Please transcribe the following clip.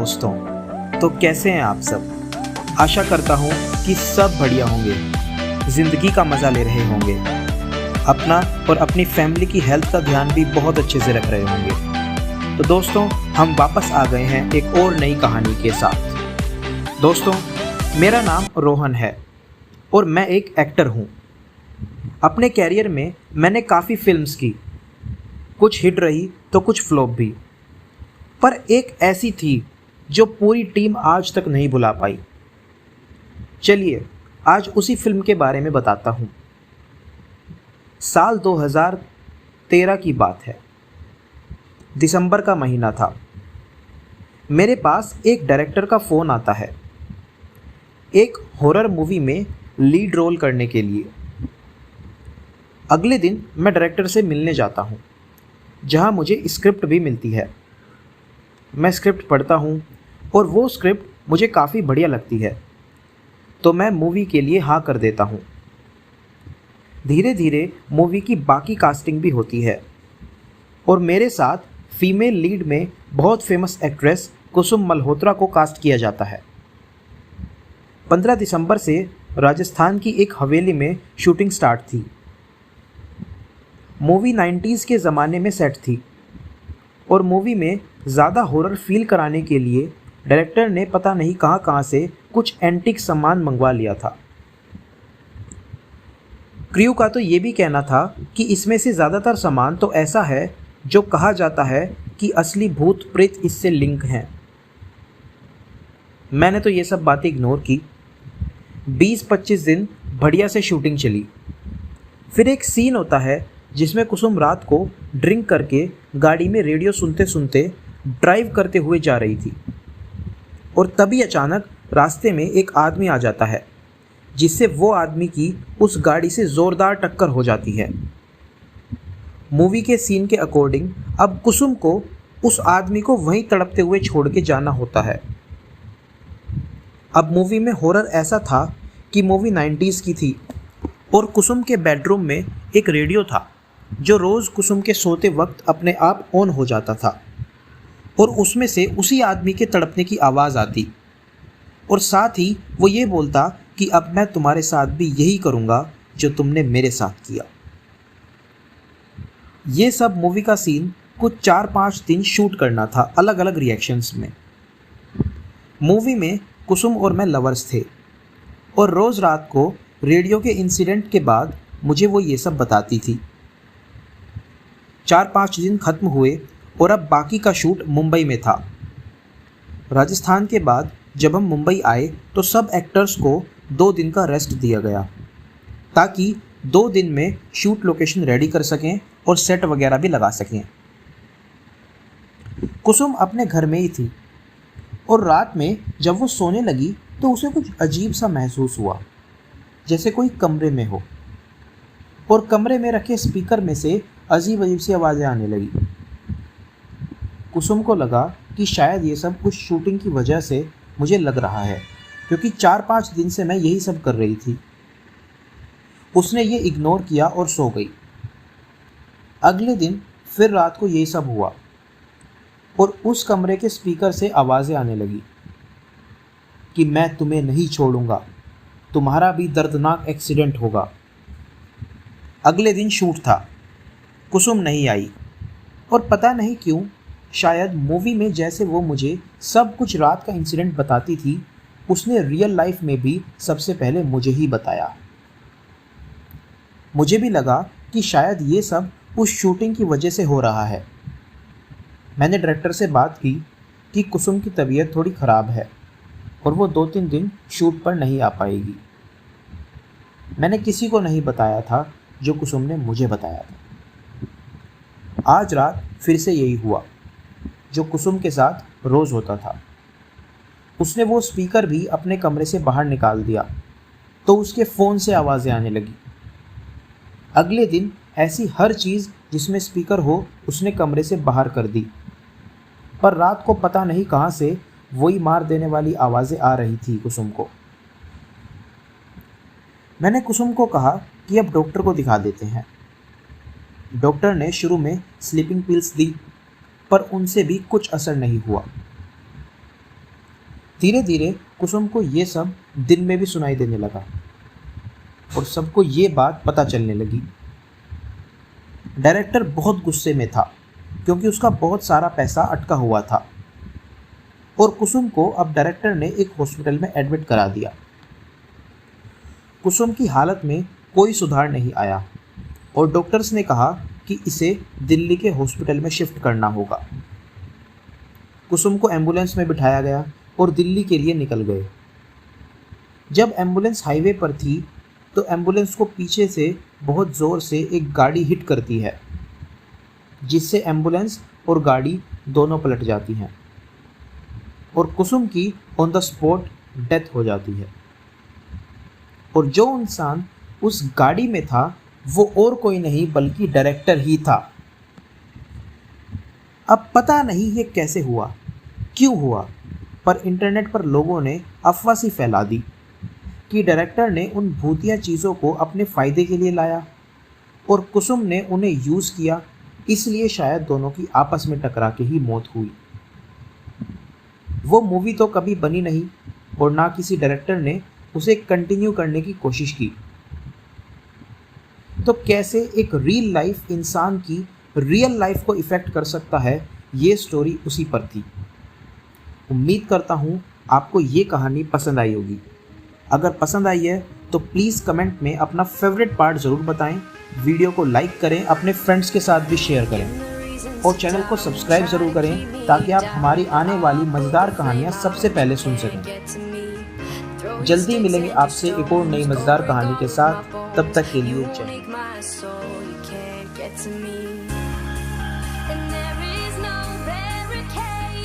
दोस्तों, तो कैसे हैं आप सब। आशा करता हूँ कि सब बढ़िया होंगे, ज़िंदगी का मज़ा ले रहे होंगे, अपना और अपनी फैमिली की हेल्थ का ध्यान भी बहुत अच्छे से रख रहे होंगे। तो दोस्तों, हम वापस आ गए हैं एक और नई कहानी के साथ। दोस्तों, मेरा नाम रोहन है और मैं एक एक्टर हूँ। अपने कैरियर में मैंने काफ़ी फिल्म्स की, कुछ हिट रही तो कुछ फ्लॉप भी, पर एक ऐसी थी जो पूरी टीम आज तक नहीं भुला पाई। चलिए आज उसी फिल्म के बारे में बताता हूँ। साल 2013 की बात है, दिसंबर का महीना था। मेरे पास एक डायरेक्टर का फ़ोन आता है एक हॉरर मूवी में लीड रोल करने के लिए। अगले दिन मैं डायरेक्टर से मिलने जाता हूँ, जहाँ मुझे स्क्रिप्ट भी मिलती है। मैं स्क्रिप्ट पढ़ता हूँ और वो स्क्रिप्ट मुझे काफ़ी बढ़िया लगती है, तो मैं मूवी के लिए हाँ कर देता हूँ। धीरे धीरे मूवी की बाकी कास्टिंग भी होती है और मेरे साथ फीमेल लीड में बहुत फेमस एक्ट्रेस कुसुम मल्होत्रा को कास्ट किया जाता है। 15 दिसंबर से राजस्थान की एक हवेली में शूटिंग स्टार्ट थी। मूवी 90s के ज़माने में सेट थी और मूवी में ज़्यादा हॉरर फील कराने के लिए डायरेक्टर ने पता नहीं कहाँ से कुछ एंटीक सामान मंगवा लिया था। क्रू का तो ये भी कहना था कि इसमें से ज़्यादातर सामान तो ऐसा है जो कहा जाता है कि असली भूत प्रेत इससे लिंक हैं। मैंने तो ये सब बातें इग्नोर की। 20-25 दिन बढ़िया से शूटिंग चली। फिर एक सीन होता है जिसमें कुसुम रात को ड्रिंक करके गाड़ी में रेडियो सुनते सुनते ड्राइव करते हुए जा रही थी और तभी अचानक रास्ते में एक आदमी आ जाता है, जिससे वो आदमी की उस गाड़ी से ज़ोरदार टक्कर हो जाती है। मूवी के सीन के अकॉर्डिंग अब कुसुम को उस आदमी को वहीं तड़पते हुए छोड़ के जाना होता है। अब मूवी में हॉरर ऐसा था कि मूवी 90s की थी और कुसुम के बेडरूम में एक रेडियो था जो रोज़ कुसुम के सोते वक्त अपने आप ऑन हो जाता था और उसमें से उसी आदमी के तड़पने की आवाज़ आती और साथ ही वो ये बोलता कि अब मैं तुम्हारे साथ भी यही करूँगा जो तुमने मेरे साथ किया। ये सब मूवी का सीन कुछ 4-5 दिन शूट करना था अलग अलग रिएक्शंस में। मूवी में कुसुम और मैं लवर्स थे और रोज़ रात को रेडियो के इंसिडेंट के बाद मुझे वो ये सब बताती थी। 4-5 दिन ख़त्म हुए और अब बाकी का शूट मुंबई में था। राजस्थान के बाद जब हम मुंबई आए तो सब एक्टर्स को 2 दिन का रेस्ट दिया गया ताकि 2 दिन में शूट लोकेशन रेडी कर सकें और सेट वगैरह भी लगा सकें। कुसुम अपने घर में ही थी और रात में जब वो सोने लगी तो उसे कुछ अजीब सा महसूस हुआ, जैसे कोई कमरे में हो, और कमरे में रखे स्पीकर में से अजीब अजीब सी आवाज़ें आने लगी। कुसुम को लगा कि शायद ये सब कुछ शूटिंग की वजह से मुझे लग रहा है, क्योंकि 4-5 दिन से मैं यही सब कर रही थी। उसने ये इग्नोर किया और सो गई। अगले दिन फिर रात को यही सब हुआ और उस कमरे के स्पीकर से आवाज़ें आने लगी कि मैं तुम्हें नहीं छोड़ूंगा, तुम्हारा भी दर्दनाक एक्सीडेंट होगा। अगले दिन शूट था। कुसुम नहीं आई और पता नहीं क्यों, शायद मूवी में जैसे वो मुझे सब कुछ रात का इंसिडेंट बताती थी, उसने रियल लाइफ में भी सबसे पहले मुझे ही बताया। मुझे भी लगा कि शायद ये सब उस शूटिंग की वजह से हो रहा है। मैंने डायरेक्टर से बात की कि कुसुम की तबीयत थोड़ी ख़राब है और वो 2-3 दिन शूट पर नहीं आ पाएगी। मैंने किसी को नहीं बताया था जो कुसुम ने मुझे बताया था। आज रात फिर से यही हुआ जो कुसुम के साथ रोज़ होता था। उसने वो स्पीकर भी अपने कमरे से बाहर निकाल दिया तो उसके फ़ोन से आवाज़ें आने लगी। अगले दिन ऐसी हर चीज़ जिसमें स्पीकर हो उसने कमरे से बाहर कर दी, पर रात को पता नहीं कहाँ से वही मार देने वाली आवाज़ें आ रही थी कुसुम को। मैंने कुसुम को कहा कि अब डॉक्टर को दिखा देते हैं। डॉक्टर ने शुरू में स्लीपिंग पिल्स दी, पर उनसे भी कुछ असर नहीं हुआ। धीरे धीरे कुसुम को ये सब दिन में भी सुनाई देने लगा और सबको ये बात पता चलने लगी। डायरेक्टर बहुत गुस्से में था क्योंकि उसका बहुत सारा पैसा अटका हुआ था और कुसुम को अब डायरेक्टर ने एक हॉस्पिटल में एडमिट करा दिया। कुसुम की हालत में कोई सुधार नहीं आया और डॉक्टर्स ने कहा कि इसे दिल्ली के हॉस्पिटल में शिफ्ट करना होगा। कुसुम को एम्बुलेंस में बिठाया गया और दिल्ली के लिए निकल गए। जब एम्बुलेंस हाईवे पर थी तो एम्बुलेंस को पीछे से बहुत ज़ोर से एक गाड़ी हिट करती है, जिससे एम्बुलेंस और गाड़ी दोनों पलट जाती हैं और कुसुम की ऑन द स्पॉट डेथ हो जाती है। और जो इंसान उस गाड़ी में था वो और कोई नहीं बल्कि डायरेक्टर ही था। अब पता नहीं ये कैसे हुआ, क्यों हुआ, पर इंटरनेट पर लोगों ने अफवाह सी फैला दी कि डायरेक्टर ने उन भूतिया चीज़ों को अपने फ़ायदे के लिए लाया और कुसुम ने उन्हें यूज़ किया, इसलिए शायद दोनों की आपस में टकरा के ही मौत हुई। वो मूवी तो कभी बनी नहीं और ना किसी डायरेक्टर ने उसे कंटिन्यू करने की कोशिश की। तो कैसे एक रियल लाइफ इंसान की रियल लाइफ को इफ़ेक्ट कर सकता है, ये स्टोरी उसी पर थी। उम्मीद करता हूँ आपको ये कहानी पसंद आई होगी। अगर पसंद आई है तो प्लीज़ कमेंट में अपना फेवरेट पार्ट ज़रूर बताएं, वीडियो को लाइक करें, अपने फ्रेंड्स के साथ भी शेयर करें और चैनल को सब्सक्राइब ज़रूर करें ताकि आप हमारी आने वाली मज़ेदार कहानियाँ सबसे पहले सुन सकें। जल्दी मिलेंगे आपसे एक और नई मज़ेदार कहानी के साथ, तब तक के लिए जय।